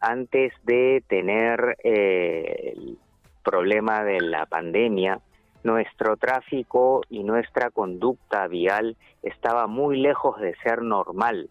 antes de tener el problema de la pandemia, nuestro tráfico y nuestra conducta vial estaba muy lejos de ser normal.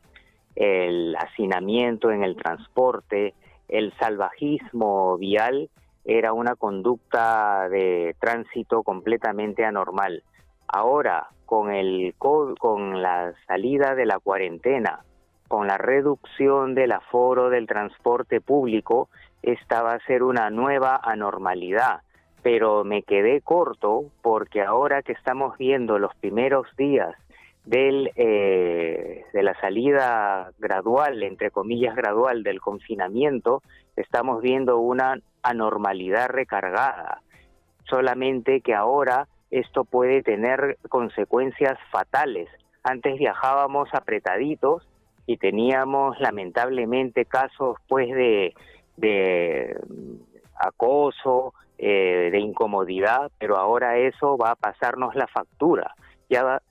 El hacinamiento en el transporte, el salvajismo vial era una conducta de tránsito completamente anormal. Ahora, con la salida de la cuarentena, con la reducción del aforo del transporte público, esta va a ser una nueva anormalidad. Pero me quedé corto porque ahora que estamos viendo los primeros días de la salida gradual, entre comillas gradual, del confinamiento, estamos viendo una anormalidad recargada. Solamente que ahora esto puede tener consecuencias fatales. Antes viajábamos apretaditos y teníamos lamentablemente casos pues de acoso, de incomodidad, pero ahora eso va a pasarnos la factura. Ya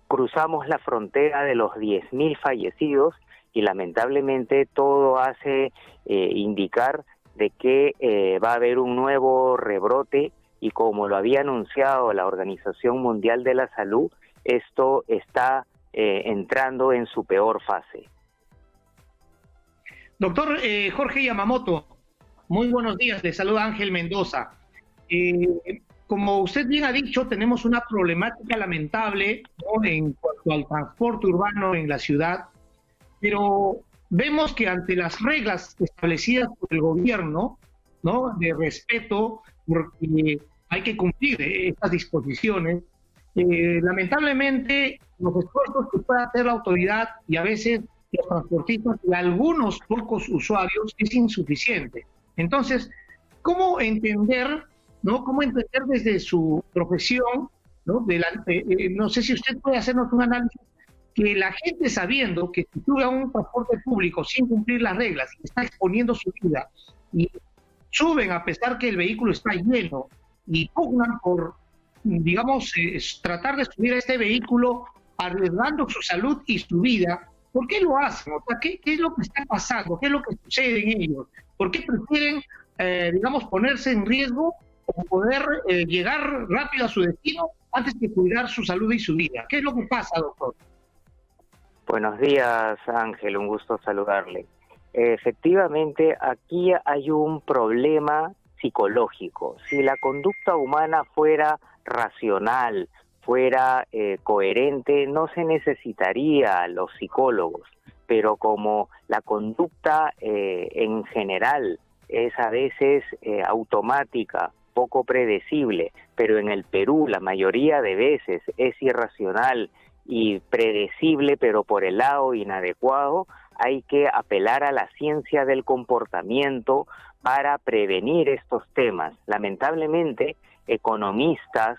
cruzamos la frontera de los 10.000 fallecidos y lamentablemente todo hace indicar de que va a haber un nuevo rebrote, y como lo había anunciado la Organización Mundial de la Salud, esto está entrando en su peor fase. Doctor Jorge Yamamoto, muy buenos días, le saluda Ángel Mendoza. Como usted bien ha dicho, tenemos una problemática lamentable, ¿no?, en cuanto al transporte urbano en la ciudad, pero vemos que ante las reglas establecidas por el gobierno, ¿no?, de respeto, porque hay que cumplir estas disposiciones, lamentablemente los esfuerzos que puede hacer la autoridad y a veces los transportistas y algunos pocos usuarios es insuficiente. Entonces, ¿cómo entender, ¿no?, cómo entender desde su profesión, ¿no?, no sé si usted puede hacernos un análisis, que la gente, sabiendo que si sube a un transporte público sin cumplir las reglas y está exponiendo su vida, y suben a pesar que el vehículo está lleno y pugnan por, digamos, tratar de subir a este vehículo arriesgando su salud y su vida? ¿Por qué lo hacen? O sea, ¿qué es lo que está pasando? ¿Qué es lo que sucede en ellos? ¿Por qué prefieren, digamos, ponerse en riesgo o poder llegar rápido a su destino antes que cuidar su salud y su vida? ¿Qué es lo que pasa, doctor? Buenos días, Ángel, un gusto saludarle. Efectivamente, aquí hay un problema psicológico. Si la conducta humana fuera racional, fuera coherente, no se necesitaría los psicólogos, pero como la conducta en general es a veces automática, poco predecible, pero en el Perú la mayoría de veces es irracional y predecible, pero por el lado inadecuado, hay que apelar a la ciencia del comportamiento para prevenir estos temas. Lamentablemente, economistas,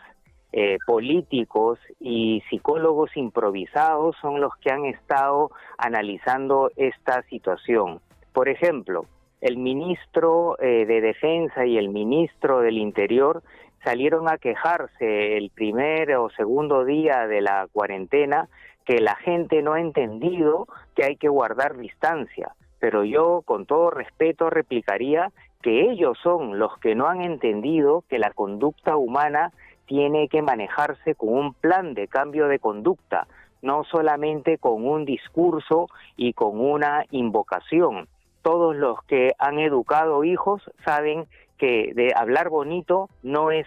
políticos y psicólogos improvisados son los que han estado analizando esta situación. Por ejemplo, el ministro de Defensa y el ministro del Interior salieron a quejarse el primer o segundo día de la cuarentena que la gente no ha entendido que hay que guardar distancia. Pero yo, con todo respeto, replicaría que ellos son los que no han entendido que la conducta humana tiene que manejarse con un plan de cambio de conducta, no solamente con un discurso y con una invocación. Todos los que han educado hijos saben que de hablar bonito no es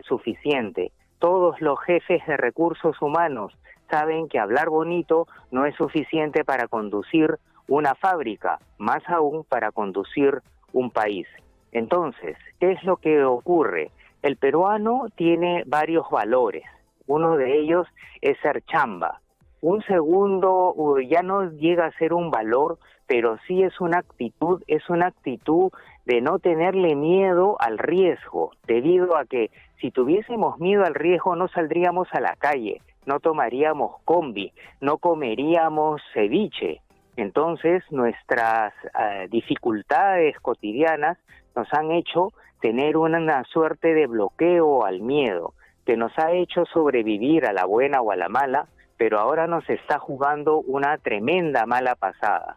suficiente. Todos los jefes de recursos humanos saben que hablar bonito no es suficiente para conducir una fábrica, más aún para conducir un país. Entonces, ¿qué es lo que ocurre? El peruano tiene varios valores. Uno de ellos es ser chamba. Un segundo ya no llega a ser un valor, pero sí es una actitud de no tenerle miedo al riesgo, debido a que si tuviésemos miedo al riesgo no saldríamos a la calle, no tomaríamos combi, no comeríamos ceviche. Entonces nuestras dificultades cotidianas nos han hecho tener una suerte de bloqueo al miedo, que nos ha hecho sobrevivir a la buena o a la mala, pero ahora nos está jugando una tremenda mala pasada.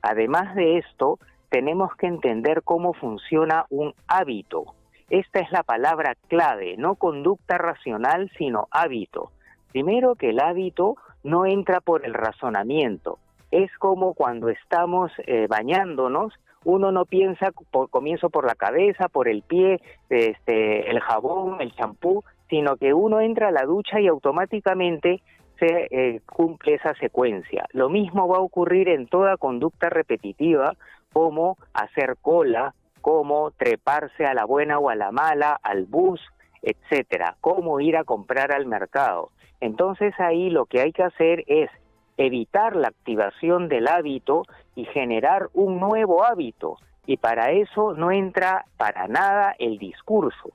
Además de esto, tenemos que entender cómo funciona un hábito. Esta es la palabra clave, no conducta racional, sino hábito. Primero, que el hábito no entra por el razonamiento. Es como cuando estamos bañándonos, uno no piensa, comienzo por la cabeza, por el pie, el jabón, el champú, sino que uno entra a la ducha y automáticamente se cumple esa secuencia. Lo mismo va a ocurrir en toda conducta repetitiva, como hacer cola, como treparse a la buena o a la mala, al bus, etcétera, como ir a comprar al mercado. Entonces ahí lo que hay que hacer es evitar la activación del hábito y generar un nuevo hábito. Y para eso no entra para nada el discurso,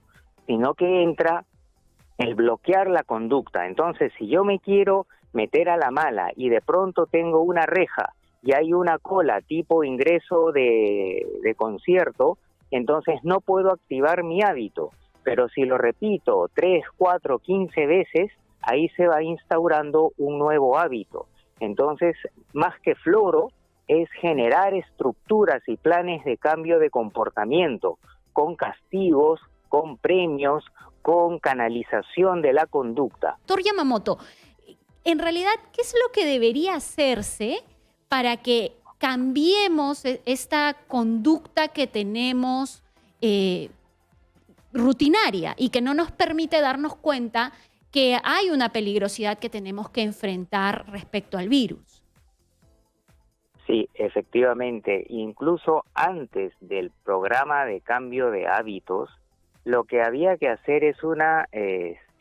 sino que entra el bloquear la conducta. Entonces, si yo me quiero meter a la mala y de pronto tengo una reja y hay una cola tipo ingreso de concierto, entonces no puedo activar mi hábito. Pero si lo repito 3, 4, 15 veces, ahí se va instaurando un nuevo hábito. Entonces, más que floro, es generar estructuras y planes de cambio de comportamiento, con castigos, con premios, con canalización de la conducta. Doctor Yamamoto, en realidad, ¿qué es lo que debería hacerse para que cambiemos esta conducta que tenemos rutinaria y que no nos permite darnos cuenta que hay una peligrosidad que tenemos que enfrentar respecto al virus? Sí, efectivamente, incluso antes del programa de cambio de hábitos, lo que había que hacer es una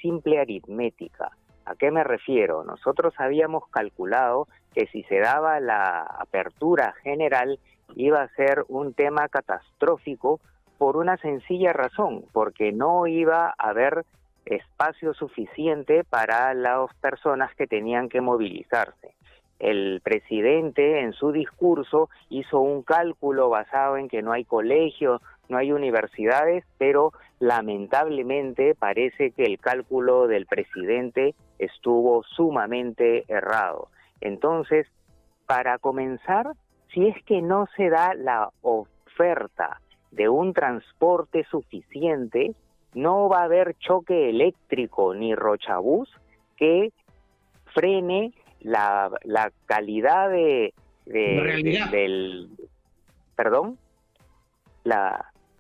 simple aritmética. ¿A qué me refiero? Nosotros habíamos calculado que si se daba la apertura general iba a ser un tema catastrófico por una sencilla razón, porque no iba a haber espacio suficiente para las personas que tenían que movilizarse. El presidente en su discurso hizo un cálculo basado en que no hay colegios, no hay universidades, pero lamentablemente parece que el cálculo del presidente estuvo sumamente errado. Entonces, para comenzar, si es que no se da la oferta de un transporte suficiente, no va a haber choque eléctrico ni rochabús que frene la calidad del perdón,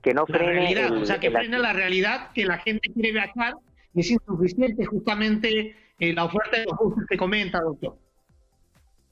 que no frene la realidad, o sea, que frena la realidad, que la gente quiere viajar y es insuficiente justamente la oferta de los buses que comenta, doctor.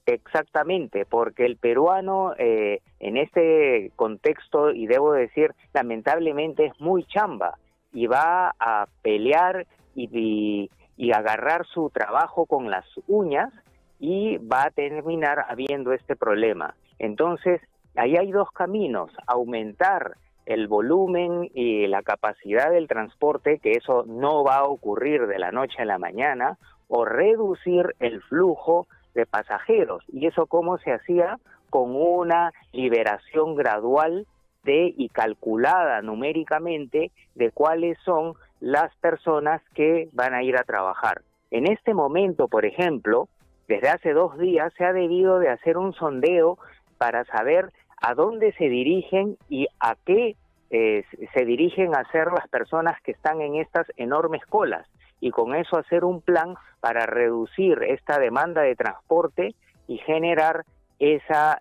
Exactamente, porque el peruano en este contexto, y debo decir, lamentablemente es muy chamba y va a pelear y agarrar su trabajo con las uñas y va a terminar habiendo este problema. Entonces, ahí hay dos caminos: aumentar el volumen y la capacidad del transporte, que eso no va a ocurrir de la noche a la mañana, o reducir el flujo de pasajeros. ¿Y eso cómo se hacía? Con una liberación gradual y calculada numéricamente de cuáles son las personas que van a ir a trabajar. En este momento, por ejemplo, desde hace 2 días se ha debido de hacer un sondeo para saber a dónde se dirigen y a qué se dirigen a hacer las personas que están en estas enormes colas, y con eso hacer un plan para reducir esta demanda de transporte y generar esa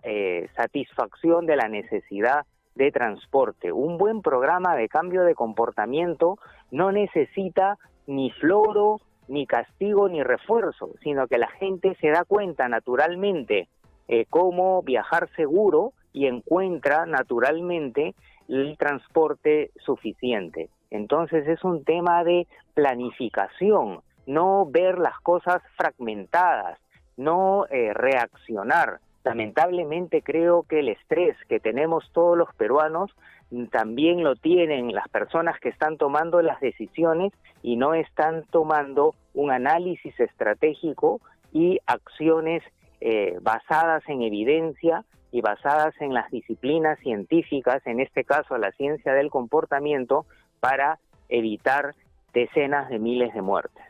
satisfacción de la necesidad de transporte. Un buen programa de cambio de comportamiento no necesita ni floro, ni castigo, ni refuerzo, sino que la gente se da cuenta naturalmente cómo viajar seguro y encuentra naturalmente el transporte suficiente. Entonces es un tema de planificación, no ver las cosas fragmentadas, no reaccionar. Lamentablemente creo que el estrés que tenemos todos los peruanos también lo tienen las personas que están tomando las decisiones y no están tomando un análisis estratégico y acciones basadas en evidencia y basadas en las disciplinas científicas, en este caso la ciencia del comportamiento, para evitar decenas de miles de muertes.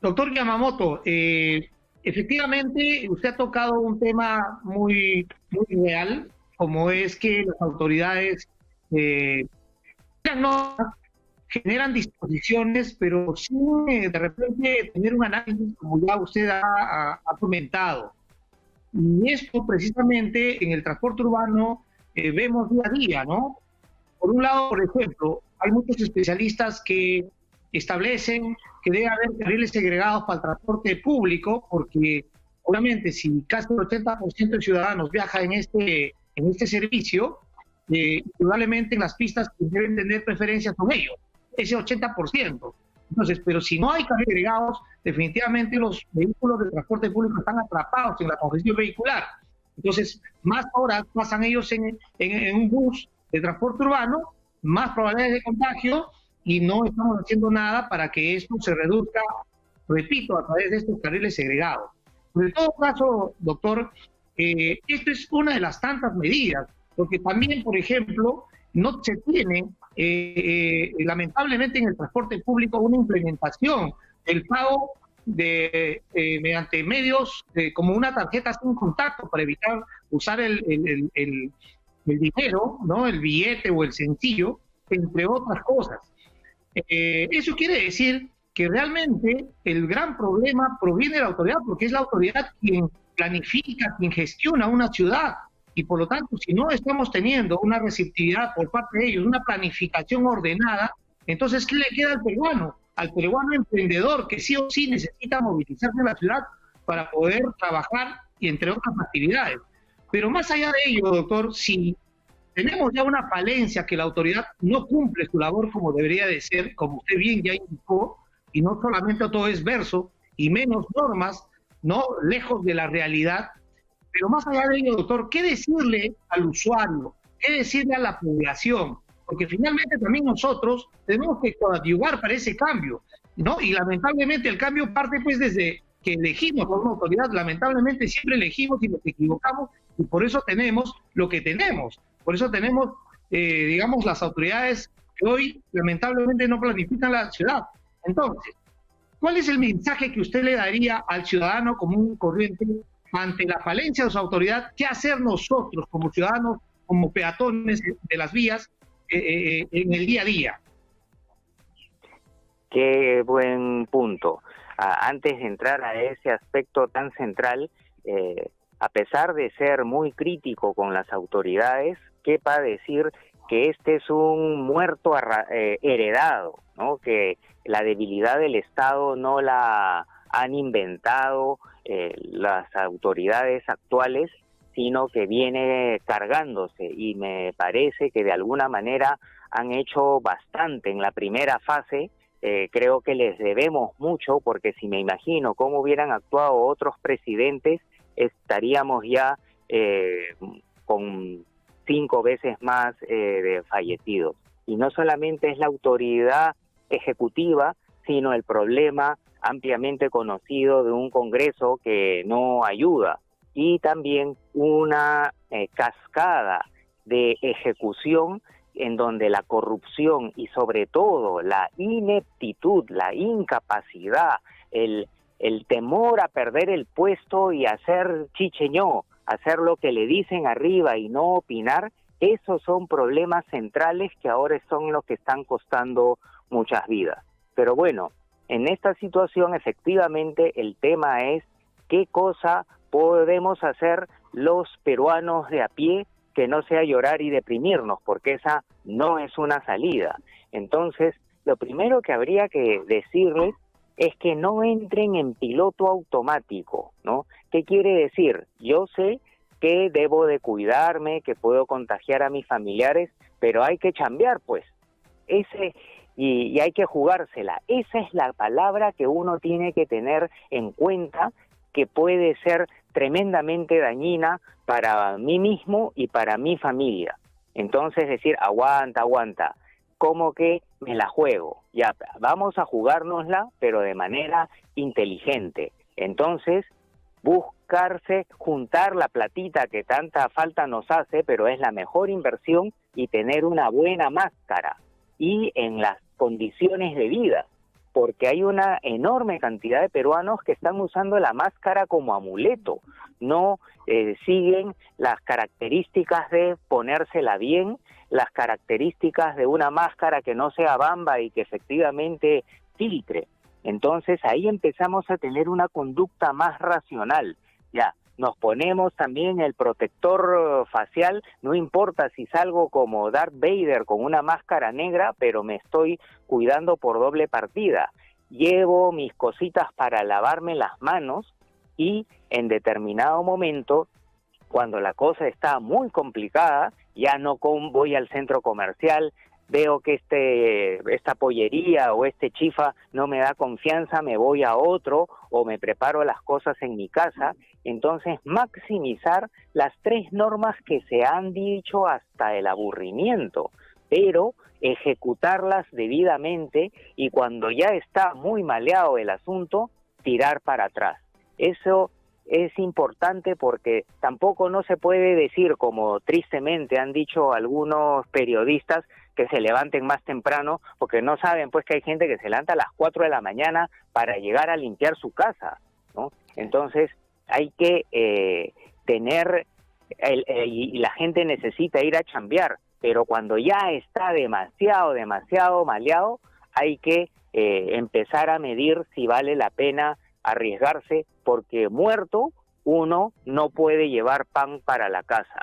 Doctor Yamamoto, efectivamente, usted ha tocado un tema muy real, como es que las autoridades eh, no generan disposiciones, pero sin de repente tener un análisis, como ya usted ha comentado. Y esto precisamente en el transporte urbano vemos día a día, ¿no? Por un lado, por ejemplo, hay muchos especialistas que establecen que debe haber carriles segregados para el transporte público, porque obviamente si casi el 80% de ciudadanos viaja en este servicio, indudablemente en las pistas que deben tener preferencias son ellos, ese 80%. Entonces, pero si no hay carriles segregados, definitivamente los vehículos de transporte público están atrapados en la congestión vehicular. Entonces, más horas pasan ellos en un bus de transporte urbano, más probabilidades de contagio, y no estamos haciendo nada para que esto se reduzca, repito, a través de estos carriles segregados. Pero en todo caso, doctor, esto es una de las tantas medidas, porque también, por ejemplo, no se tiene, lamentablemente en el transporte público, una implementación del pago mediante medios como una tarjeta sin contacto para evitar usar el dinero, ¿no? El billete o el sencillo, entre otras cosas. Eso quiere decir que realmente el gran problema proviene de la autoridad, porque es la autoridad quien planifica, quien gestiona una ciudad, y por lo tanto, si no estamos teniendo una receptividad por parte de ellos, una planificación ordenada, entonces, ¿qué le queda al peruano? Al peruano emprendedor, que sí o sí necesita movilizarse en la ciudad para poder trabajar y entre otras actividades. Pero más allá de ello, doctor, si tenemos ya una falencia que la autoridad no cumple su labor como debería de ser, como usted bien ya indicó, y no solamente todo es verso, y menos normas, no lejos de la realidad. Pero más allá de ello, doctor, ¿qué decirle al usuario? ¿Qué decirle a la población? Porque finalmente también nosotros tenemos que coadyuvar para ese cambio, ¿no? Y lamentablemente el cambio parte pues desde que elegimos a una autoridad, lamentablemente siempre elegimos y nos equivocamos, y por eso tenemos lo que tenemos. Por eso tenemos, digamos, las autoridades que hoy lamentablemente no planifican la ciudad. Entonces, ¿cuál es el mensaje que usted le daría al ciudadano común y corriente ante la falencia de su autoridad? ¿Qué hacer nosotros como ciudadanos, como peatones de las vías en el día a día? Qué buen punto. Antes de entrar a ese aspecto tan central, a pesar de ser muy crítico con las autoridades, quepa decir que este es un muerto heredado, ¿no? Que la debilidad del Estado no la han inventado las autoridades actuales, sino que viene cargándose, y me parece que de alguna manera han hecho bastante en la primera fase. Creo que les debemos mucho, porque si me imagino cómo hubieran actuado otros presidentes, estaríamos ya con 5 veces más de fallecidos. Y no solamente es la autoridad ejecutiva, sino el problema ampliamente conocido de un Congreso que no ayuda, y también una cascada de ejecución en donde la corrupción y sobre todo la ineptitud, la incapacidad, el temor a perder el puesto y hacer chicheñó, hacer lo que le dicen arriba y no opinar, esos son problemas centrales que ahora son los que están costando muchas vidas. Pero bueno, en esta situación efectivamente el tema es qué cosa podemos hacer los peruanos de a pie que no sea llorar y deprimirnos, porque esa no es una salida. Entonces, lo primero que habría que decirles es que no entren en piloto automático, ¿no? ¿Qué quiere decir? Yo sé que debo de cuidarme, que puedo contagiar a mis familiares, pero hay que chambear, pues. Y hay que jugársela. Esa es la palabra que uno tiene que tener en cuenta, que puede ser tremendamente dañina para mí mismo y para mi familia. Entonces decir, aguanta, ¿cómo que me la juego? Ya, vamos a jugárnosla, pero de manera inteligente. Entonces, juntar la platita que tanta falta nos hace, pero es la mejor inversión, y tener una buena máscara, y en las condiciones de vida. porque hay una enorme cantidad de peruanos que están usando la máscara como amuleto, no siguen las características de ponérsela bien, las características de una máscara que no sea bamba y que efectivamente filtre. Entonces ahí empezamos a tener una conducta más racional. Ya, nos ponemos también el protector facial, no importa si salgo como Darth Vader con una máscara negra, pero me estoy cuidando por doble partida. Llevo mis cositas para lavarme las manos y en determinado momento, cuando la cosa está muy complicada, ya no voy al centro comercial, veo que esta pollería o este chifa no me da confianza, me voy a otro o me preparo las cosas en mi casa. Entonces, maximizar las 3 normas que se han dicho hasta el aburrimiento, pero ejecutarlas debidamente y cuando ya está muy maleado el asunto, tirar para atrás. Eso es importante porque tampoco no se puede decir, como tristemente han dicho algunos periodistas, que se levanten más temprano, porque no saben pues que hay gente que se levanta a las 4 de la mañana para llegar a limpiar su casa, ¿no? Entonces hay que tener, y la gente necesita ir a chambear, pero cuando ya está demasiado maleado, hay que empezar a medir si vale la pena arriesgarse, porque muerto uno no puede llevar pan para la casa.